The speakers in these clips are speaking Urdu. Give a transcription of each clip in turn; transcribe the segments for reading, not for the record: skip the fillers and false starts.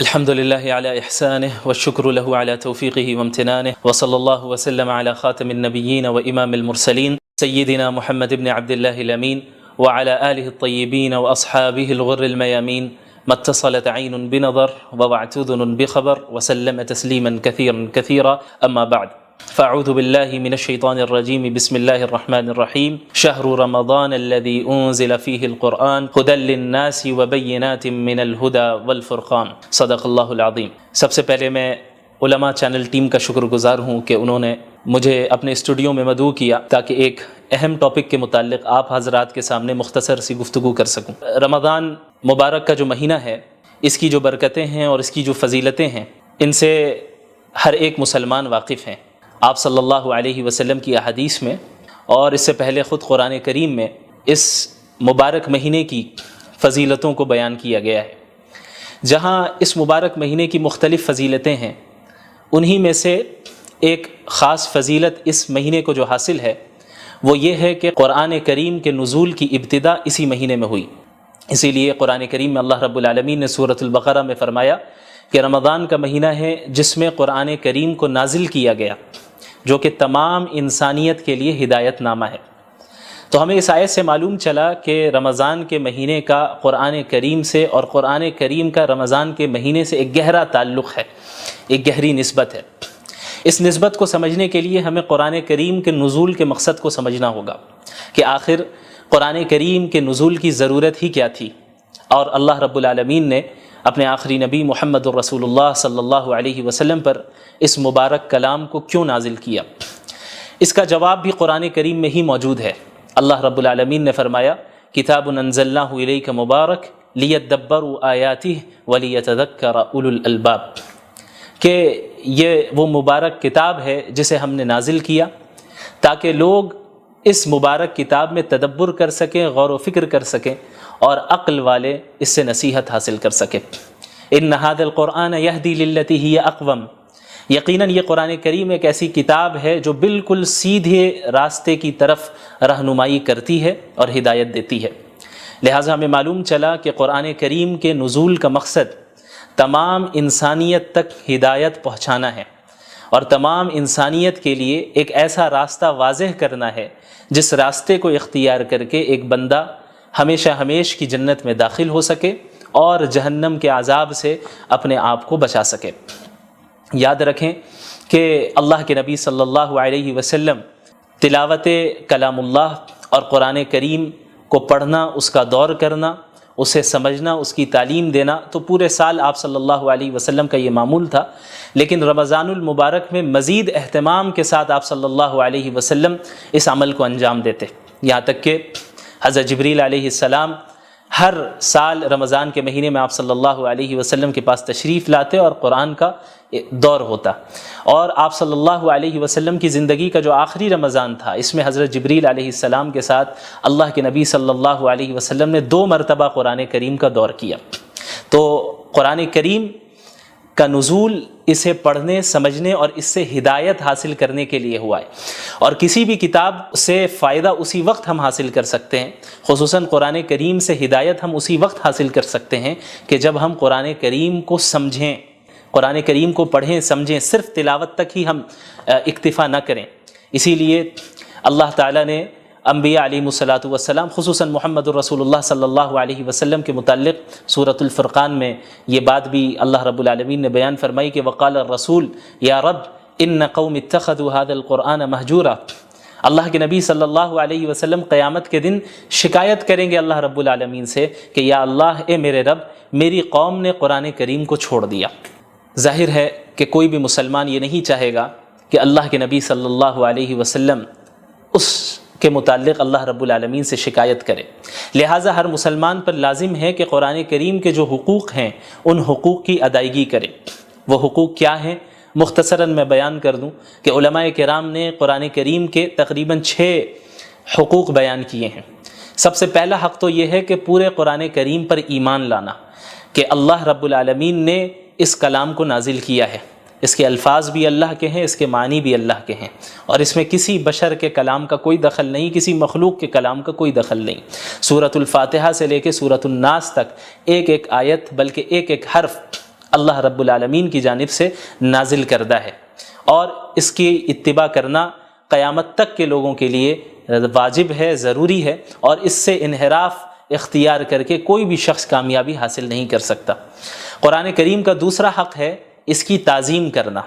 الحمد لله على إحسانه والشكر له على توفيقه وامتنانه وصلى الله وسلم على خاتم النبيين وإمام المرسلين سيدنا محمد بن عبد الله الأمين وعلى آله الطيبين وأصحابه الغر الميامين ما اتصلت عين بنظر ووعت أذن بخبر وسلم تسليما كثيرا كثيرا. أما بعد، فأعوذ بالله من الشيطان الرجيم. بسم الله الرحمن الرحيم. شهر رمضان الذي أنزل فيه القرآن هدى للناس وبينات من الهدى والفرقان. صدق اللہ العظیم. سب سے پہلے میں علماء چینل ٹیم کا شکر گزار ہوں کہ انہوں نے مجھے اپنے اسٹوڈیو میں مدعو کیا تاکہ ایک اہم ٹاپک کے متعلق آپ حضرات کے سامنے مختصر سی گفتگو کر سکوں. رمضان مبارک کا جو مہینہ ہے، اس کی جو برکتیں ہیں اور اس کی جو فضیلتیں ہیں، ان سے ہر ایک مسلمان واقف ہیں. آپ صلی اللہ علیہ وسلم کی احادیث میں اور اس سے پہلے خود قرآن کریم میں اس مبارک مہینے کی فضیلتوں کو بیان کیا گیا ہے. جہاں اس مبارک مہینے کی مختلف فضیلتیں ہیں، انہی میں سے ایک خاص فضیلت اس مہینے کو جو حاصل ہے وہ یہ ہے کہ قرآن کریم کے نزول کی ابتدا اسی مہینے میں ہوئی. اسی لیے قرآن کریم میں اللہ رب العالمین نے سورۃ البقرہ میں فرمایا کہ رمضان کا مہینہ ہے جس میں قرآن کریم کو نازل کیا گیا، جو کہ تمام انسانیت کے لیے ہدایت نامہ ہے. تو ہمیں اس آیت سے معلوم چلا کہ رمضان کے مہینے کا قرآن کریم سے اور قرآن کریم کا رمضان کے مہینے سے ایک گہرا تعلق ہے، ایک گہری نسبت ہے. اس نسبت کو سمجھنے کے لیے ہمیں قرآن کریم کے نزول کے مقصد کو سمجھنا ہوگا کہ آخر قرآن کریم کے نزول کی ضرورت ہی کیا تھی، اور اللہ رب العالمین نے اپنے آخری نبی محمد الرسول اللہ صلی اللہ علیہ وسلم پر اس مبارک کلام کو کیوں نازل کیا. اس کا جواب بھی قرآن کریم میں ہی موجود ہے. اللہ رب العالمین نے فرمایا کتاب انزلناہ الیک مبارک لیدبروا آیاتہ ولیتذکر اولو الالباب، کہ یہ وہ مبارک کتاب ہے جسے ہم نے نازل کیا تاکہ لوگ اس مبارک کتاب میں تدبر کر سکیں، غور و فکر کر سکیں اور عقل والے اس سے نصیحت حاصل کر سکیں. ان ھذا القرآن یہدی للتی ہی اقوم، یقیناً یہ قرآن کریم ایک ایسی کتاب ہے جو بالکل سیدھے راستے کی طرف رہنمائی کرتی ہے اور ہدایت دیتی ہے. لہٰذا ہمیں معلوم چلا کہ قرآن کریم کے نزول کا مقصد تمام انسانیت تک ہدایت پہنچانا ہے اور تمام انسانیت کے لیے ایک ایسا راستہ واضح کرنا ہے جس راستے کو اختیار کر کے ایک بندہ ہمیشہ ہمیش کی جنت میں داخل ہو سکے اور جہنم کے عذاب سے اپنے آپ کو بچا سکے. یاد رکھیں کہ اللہ کے نبی صلی اللہ علیہ وسلم تلاوت کلام اللہ اور قرآن کریم کو پڑھنا، اس کا دور کرنا، اسے سمجھنا، اس کی تعلیم دینا تو پورے سال آپ صلی اللہ علیہ وسلم کا یہ معمول تھا. لیکن رمضان المبارک میں مزید اہتمام کے ساتھ آپ صلی اللہ علیہ وسلم اس عمل کو انجام دیتے، یہاں تک کہ حضرت جبریل علیہ السلام ہر سال رمضان کے مہینے میں آپ صلی اللہ علیہ وسلم کے پاس تشریف لاتے اور قرآن کا دور ہوتا. اور آپ صلی اللہ علیہ وسلم کی زندگی کا جو آخری رمضان تھا، اس میں حضرت جبریل علیہ السلام کے ساتھ اللہ کے نبی صلی اللہ علیہ وسلم نے 2 مرتبہ قرآن کریم کا دور کیا. تو قرآن کریم کا نزول اسے پڑھنے، سمجھنے اور اس سے ہدایت حاصل کرنے کے لیے ہوا ہے. اور کسی بھی کتاب سے فائدہ اسی وقت ہم حاصل کر سکتے ہیں، خصوصاً قرآن کریم سے ہدایت ہم اسی وقت حاصل کر سکتے ہیں کہ جب ہم قرآن کریم کو سمجھیں، قرآن کریم کو پڑھیں، سمجھیں. صرف تلاوت تک ہی ہم اکتفا نہ کریں. اسی لیے اللہ تعالیٰ نے انبیاء علیہ الصلاۃ والسلام، خصوصاً محمد الرسول اللہ صلی اللہ علیہ وسلم کے متعلق سورۃ الفرقان میں یہ بات بھی اللہ رب العالمین نے بیان فرمائی کہ وقال الرسول یا رب ان قوم اتخذوا هذا القرآن مہجورا. اللہ کے نبی صلی اللہ علیہ وسلم قیامت کے دن شکایت کریں گے اللہ رب العالمین سے کہ یا اللہ، اے میرے رب، میری قوم نے قرآن کریم کو چھوڑ دیا. ظاہر ہے کہ کوئی بھی مسلمان یہ نہیں چاہے گا کہ اللہ کے نبی صلی اللہ علیہ وسلم اس کے متعلق اللہ رب العالمین سے شکایت کرے. لہٰذا ہر مسلمان پر لازم ہے کہ قرآن کریم کے جو حقوق ہیں ان حقوق کی ادائیگی کرے. وہ حقوق کیا ہیں؟ مختصراً میں بیان کر دوں کہ علماء کرام نے قرآن کریم کے تقریباً 6 حقوق بیان کیے ہیں. سب سے پہلا حق تو یہ ہے کہ پورے قرآن کریم پر ایمان لانا کہ اللہ رب العالمین نے اس کلام کو نازل کیا ہے، اس کے الفاظ بھی اللہ کے ہیں، اس کے معنی بھی اللہ کے ہیں، اور اس میں کسی بشر کے کلام کا کوئی دخل نہیں، کسی مخلوق کے کلام کا کوئی دخل نہیں. سورۃ الفاتحہ سے لے کے سورۃ الناس تک ایک ایک آیت بلکہ ایک ایک حرف اللہ رب العالمین کی جانب سے نازل کردہ ہے، اور اس کی اتباع کرنا قیامت تک کے لوگوں کے لیے واجب ہے، ضروری ہے، اور اس سے انحراف اختیار کر کے کوئی بھی شخص کامیابی حاصل نہیں کر سکتا۔ قرآن کریم کا دوسرا حق ہے اس کی تعظیم کرنا،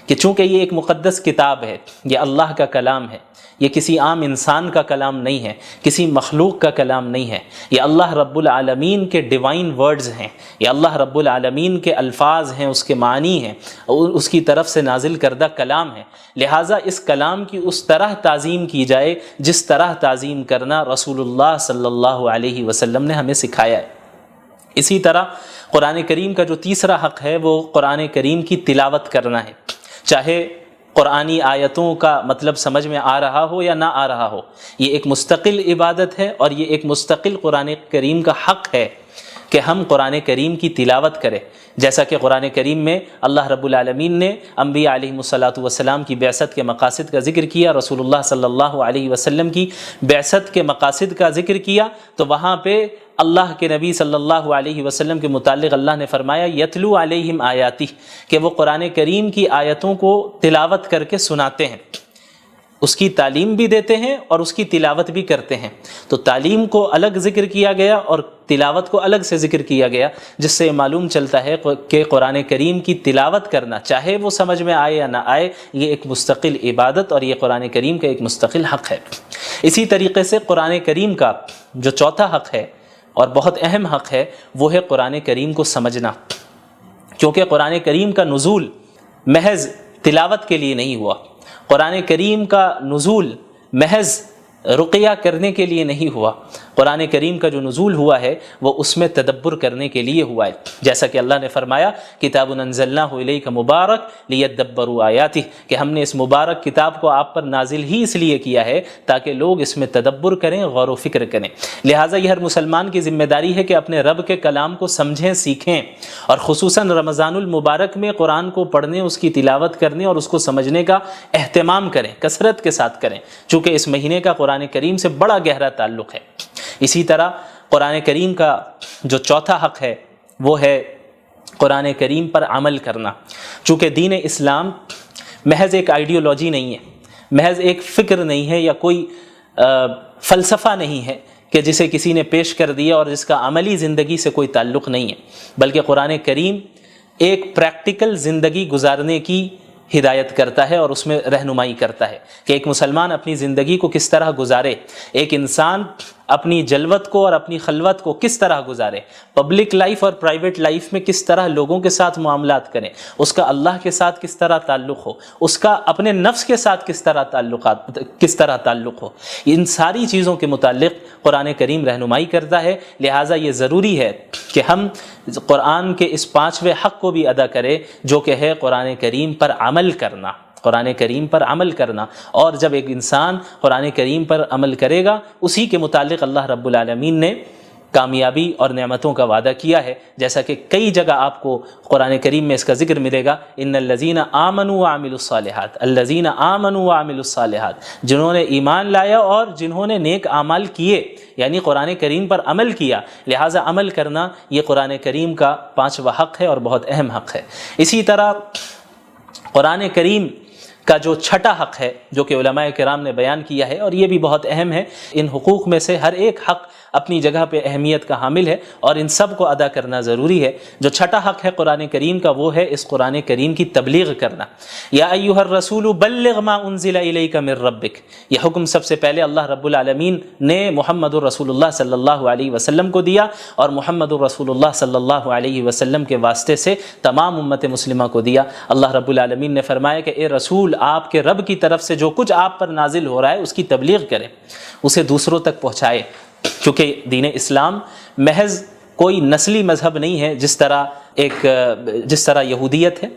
کہ چونکہ یہ ایک مقدس کتاب ہے، یہ اللہ کا کلام ہے، یہ کسی عام انسان کا کلام نہیں ہے، کسی مخلوق کا کلام نہیں ہے، یہ اللہ رب العالمین کے ڈیوائن ورڈز ہیں، یہ اللہ رب العالمین کے الفاظ ہیں، اس کے معنی ہیں، اور اس کی طرف سے نازل کردہ کلام ہے۔ لہٰذا اس کلام کی اس طرح تعظیم کی جائے جس طرح تعظیم کرنا رسول اللہ صلی اللہ علیہ وسلم نے ہمیں سکھایا ہے۔ اسی طرح قرآن کریم کا جو تیسرا حق ہے وہ قرآن کریم کی تلاوت کرنا ہے، چاہے قرآنی آیتوں کا مطلب سمجھ میں آ رہا ہو یا نہ آ رہا ہو، یہ ایک مستقل عبادت ہے، اور یہ ایک مستقل قرآن کریم کا حق ہے کہ ہم قرآن کریم کی تلاوت کریں، جیسا کہ قرآن کریم میں اللہ رب العالمین نے انبیاء علیہم الصلاۃ والسلام کی بعثت کے مقاصد کا ذکر کیا، رسول اللہ صلی اللہ علیہ وسلم کی بعثت کے مقاصد کا ذکر کیا، تو وہاں پہ اللہ کے نبی صلی اللہ علیہ وسلم کے متعلق اللہ نے فرمایا یتلو علیہم آیاتی، کہ وہ قرآن کریم کی آیتوں کو تلاوت کر کے سناتے ہیں، اس کی تعلیم بھی دیتے ہیں اور اس کی تلاوت بھی کرتے ہیں۔ تو تعلیم کو الگ ذکر کیا گیا اور تلاوت کو الگ سے ذکر کیا گیا، جس سے معلوم چلتا ہے کہ قرآن کریم کی تلاوت کرنا، چاہے وہ سمجھ میں آئے یا نہ آئے، یہ ایک مستقل عبادت اور یہ قرآن کریم کا ایک مستقل حق ہے۔ اسی طریقے سے قرآن کریم کا جو چوتھا حق ہے اور بہت اہم حق ہے وہ ہے قرآن کریم کو سمجھنا، کیونکہ قرآن کریم کا نزول محض تلاوت کے لیے نہیں ہوا، قرآن کریم کا نزول محض رقیہ کرنے کے لیے نہیں ہوا، قرآن کریم کا جو نزول ہوا ہے وہ اس میں تدبر کرنے کے لیے ہوا ہے، جیسا کہ اللہ نے فرمایا کتاب انزلناہ الیک مبارک لیدبروا آیاتہ، کہ ہم نے اس مبارک کتاب کو آپ پر نازل ہی اس لیے کیا ہے تاکہ لوگ اس میں تدبر کریں، غور و فکر کریں۔ لہٰذا یہ ہر مسلمان کی ذمہ داری ہے کہ اپنے رب کے کلام کو سمجھیں، سیکھیں، اور خصوصاً رمضان المبارک میں قرآن کو پڑھنے، اس کی تلاوت کرنے اور اس کو سمجھنے کا اہتمام کریں، کثرت کے ساتھ کریں، چونکہ اس مہینے کا قرآن کریم سے بڑا گہرا تعلق ہے۔ اسی طرح قرآن کریم کا جو چوتھا حق ہے وہ ہے قرآن کریم پر عمل کرنا، چونکہ دین اسلام محض ایک آئیڈیالوجی نہیں ہے، محض ایک فکر نہیں ہے، یا کوئی فلسفہ نہیں ہے کہ جسے کسی نے پیش کر دیا اور جس کا عملی زندگی سے کوئی تعلق نہیں ہے، بلکہ قرآن کریم ایک پریکٹیکل زندگی گزارنے کی ہدایت کرتا ہے اور اس میں رہنمائی کرتا ہے کہ ایک مسلمان اپنی زندگی کو کس طرح گزارے، ایک انسان اپنی جلوت کو اور اپنی خلوت کو کس طرح گزارے، پبلک لائف اور پرائیویٹ لائف میں کس طرح لوگوں کے ساتھ معاملات کریں، اس کا اللہ کے ساتھ کس طرح تعلق ہو، اس کا اپنے نفس کے ساتھ کس طرح تعلق ہو، ان ساری چیزوں کے متعلق قرآن کریم رہنمائی کرتا ہے۔ لہٰذا یہ ضروری ہے کہ ہم قرآن کے اس پانچویں حق کو بھی ادا کریں، جو کہ ہے قرآن کریم پر عمل کرنا، قرآن کریم پر عمل کرنا۔ اور جب ایک انسان قرآن کریم پر عمل کرے گا، اسی کے متعلق اللہ رب العالمین نے کامیابی اور نعمتوں کا وعدہ کیا ہے، جیسا کہ کئی جگہ آپ کو قرآن کریم میں اس کا ذکر ملے گا، ان الذین آمنوا وعملوا الصالحات، الذین آمنوا وعملوا الصالحات، جنہوں نے ایمان لایا اور جنہوں نے نیک اعمال کیے، یعنی قرآن کریم پر عمل کیا۔ لہٰذا عمل کرنا یہ قرآن کریم کا پانچواں حق ہے اور بہت اہم حق ہے۔ اسی طرح قرآن کریم کا جو چھٹا حق ہے، جو کہ علماء کرام نے بیان کیا ہے، اور یہ بھی بہت اہم ہے، ان حقوق میں سے ہر ایک حق اپنی جگہ پہ اہمیت کا حامل ہے اور ان سب کو ادا کرنا ضروری ہے۔ جو چھٹا حق ہے قرآن کریم کا وہ ہے اس قرآن کریم کی تبلیغ کرنا۔ یا ایھا الرسول بلغ ما انزل الیک من ربک، یہ حکم سب سے پہلے اللہ رب العالمین نے محمد الرسول اللہ صلی اللہ علیہ وسلم کو دیا، اور محمد الرسول اللہ صلی اللہ علیہ وسلم کے واسطے سے تمام امت مسلمہ کو دیا۔ اللہ رب العالمین نے فرمایا کہ اے رسول، آپ کے رب کی طرف سے جو کچھ آپ پر نازل ہو رہا ہے اس کی تبلیغ کریں، اسے دوسروں تک پہنچائے، کیونکہ دین اسلام محض کوئی نسلی مذہب نہیں ہے، جس طرح یہودیت ہے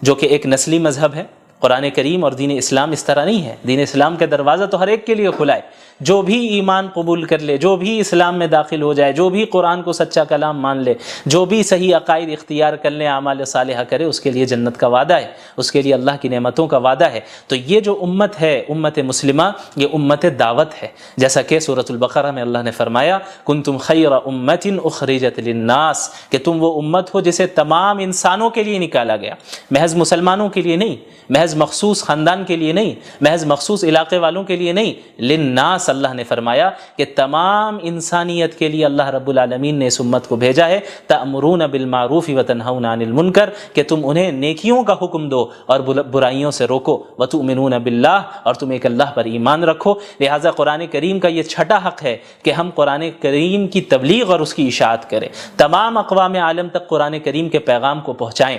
جو کہ ایک نسلی مذہب ہے۔ قرآن کریم اور دین اسلام اس طرح نہیں ہے، دین اسلام کا دروازہ تو ہر ایک کے لیے کھلا ہے، جو بھی ایمان قبول کر لے، جو بھی اسلام میں داخل ہو جائے، جو بھی قرآن کو سچا کلام مان لے، جو بھی صحیح عقائد اختیار کر لے، اعمال صالحہ کرے، اس کے لیے جنت کا وعدہ ہے، اس کے لیے اللہ کی نعمتوں کا وعدہ ہے۔ تو یہ جو امت ہے، امت مسلمہ، یہ امت دعوت ہے، جیسا کہ سورۃ البقرہ میں اللہ نے فرمایا کنتم خیر امت اخرجت للناس، کہ تم وہ امت ہو جسے تمام انسانوں کے لیے نکالا گیا، محض مسلمانوں کے لیے نہیں، محض مخصوص خاندان کے لیے نہیں، محض مخصوص علاقے والوں کے لیے نہیں، للناس اللہ نے فرمایا کہ تمام انسانیت کے لیے اللہ رب العالمین نے اس امت کو بھیجا ہے۔ تأمرون بالمعروف وتنہون عن المنکر، کہ تم انہیں نیکیوں کا حکم دو اور برائیوں سے روکو، وتؤمنون باللہ، اور تم ایک اللہ پر ایمان رکھو۔ لہٰذا قرآن کریم کا یہ چھٹا حق ہے کہ ہم قرآن کریم کی تبلیغ اور اس کی اشاعت کریں، تمام اقوام عالم تک قرآن کریم کے پیغام کو پہنچائیں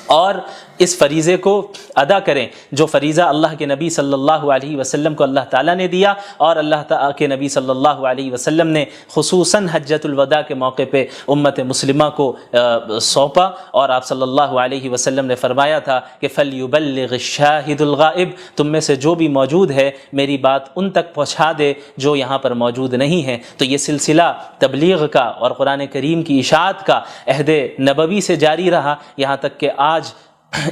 اور اس فریضے کو ادا کریں جو فریضہ اللہ کے نبی صلی اللہ علیہ وسلم کو اللہ تعالیٰ نے دیا، اور اللہ تعالیٰ کے نبی صلی اللہ علیہ وسلم نے خصوصاً حجۃ الوداع کے موقع پہ امت مسلمہ کو سونپا، اور آپ صلی اللہ علیہ وسلم نے فرمایا تھا کہ فَلْيُبَلِّغِ الشَّاهِدُ الْغَائِبُ، تم میں سے جو بھی موجود ہے میری بات ان تک پہنچا دے جو یہاں پر موجود نہیں ہیں۔ تو یہ سلسلہ تبلیغ کا اور قرآن کریم کی اشاعت کا عہد نبوی سے جاری رہا، یہاں تک کہ آج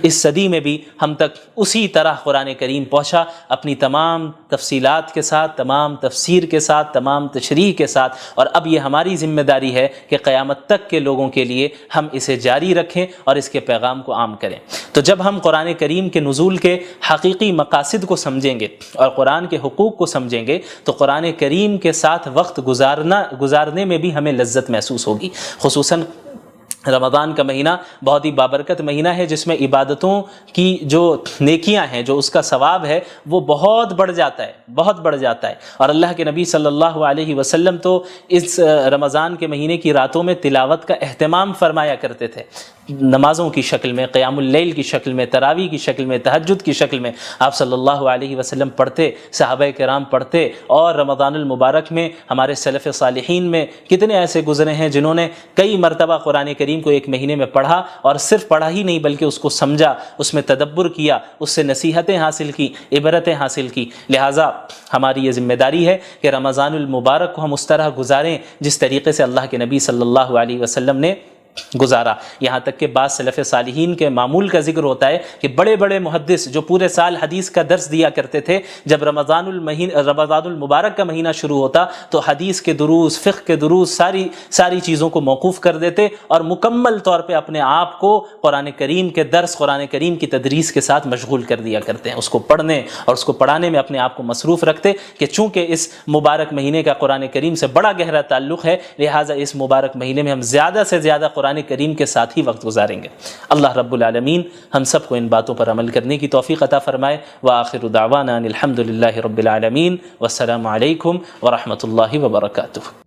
اس صدی میں بھی ہم تک اسی طرح قرآن کریم پہنچا، اپنی تمام تفصیلات کے ساتھ، تمام تفسیر کے ساتھ، تمام تشریح کے ساتھ، اور اب یہ ہماری ذمہ داری ہے کہ قیامت تک کے لوگوں کے لیے ہم اسے جاری رکھیں اور اس کے پیغام کو عام کریں۔ تو جب ہم قرآن کریم کے نزول کے حقیقی مقاصد کو سمجھیں گے اور قرآن کے حقوق کو سمجھیں گے تو قرآن کریم کے ساتھ وقت گزارنے میں بھی ہمیں لذت محسوس ہوگی۔ خصوصاً رمضان کا مہینہ بہت ہی بابرکت مہینہ ہے، جس میں عبادتوں کی جو نیکیاں ہیں، جو اس کا ثواب ہے، وہ بہت بڑھ جاتا ہے، بہت بڑھ جاتا ہے۔ اور اللہ کے نبی صلی اللہ علیہ وسلم تو اس رمضان کے مہینے کی راتوں میں تلاوت کا اہتمام فرمایا کرتے تھے، نمازوں کی شکل میں، قیام اللیل کی شکل میں، تراویح کی شکل میں، تہجد کی شکل میں آپ صلی اللہ علیہ وسلم پڑھتے، صحابہ کرام پڑھتے، اور رمضان المبارک میں ہمارے سلف صالحین میں کتنے ایسے گزرے ہیں جنہوں نے کئی مرتبہ قرآن کریم کو ایک مہینے میں پڑھا، اور صرف پڑھا ہی نہیں بلکہ اس کو سمجھا، اس میں تدبر کیا، اس سے نصیحتیں حاصل کی، عبرتیں حاصل کی۔ لہٰذا ہماری یہ ذمہ داری ہے کہ رمضان المبارک کو ہم اس طرح گزاریں جس طریقے سے اللہ کے نبی صلی اللہ علیہ وسلم نے گزارا۔ یہاں تک کہ بعض سلف صالحین کے معمول کا ذکر ہوتا ہے کہ بڑے بڑے محدث جو پورے سال حدیث کا درس دیا کرتے تھے، جب رمضان المبارک کا مہینہ شروع ہوتا تو حدیث کے دروس، فقہ کے دروس، ساری چیزوں کو موقوف کر دیتے اور مکمل طور پہ اپنے آپ کو قرآن کریم کے درس، قرآن کریم کی تدریس کے ساتھ مشغول کر دیا کرتے ہیں، اس کو پڑھنے اور اس کو پڑھانے میں اپنے آپ کو مصروف رکھتے کہ چونکہ اس مبارک مہینے کا قرآن کریم سے بڑا گہرا تعلق ہے، لہٰذا اس مبارک مہینے میں ہم زیادہ سے زیادہ قرآن کریم کے ساتھ ہی وقت گزاریں گے۔ اللہ رب العالمین ہم سب کو ان باتوں پر عمل کرنے کی توفیق عطا فرمائے۔ وآخر دعوانا ان الحمد للہ رب العالمین، والسلام علیکم ورحمۃ اللہ وبرکاتہ۔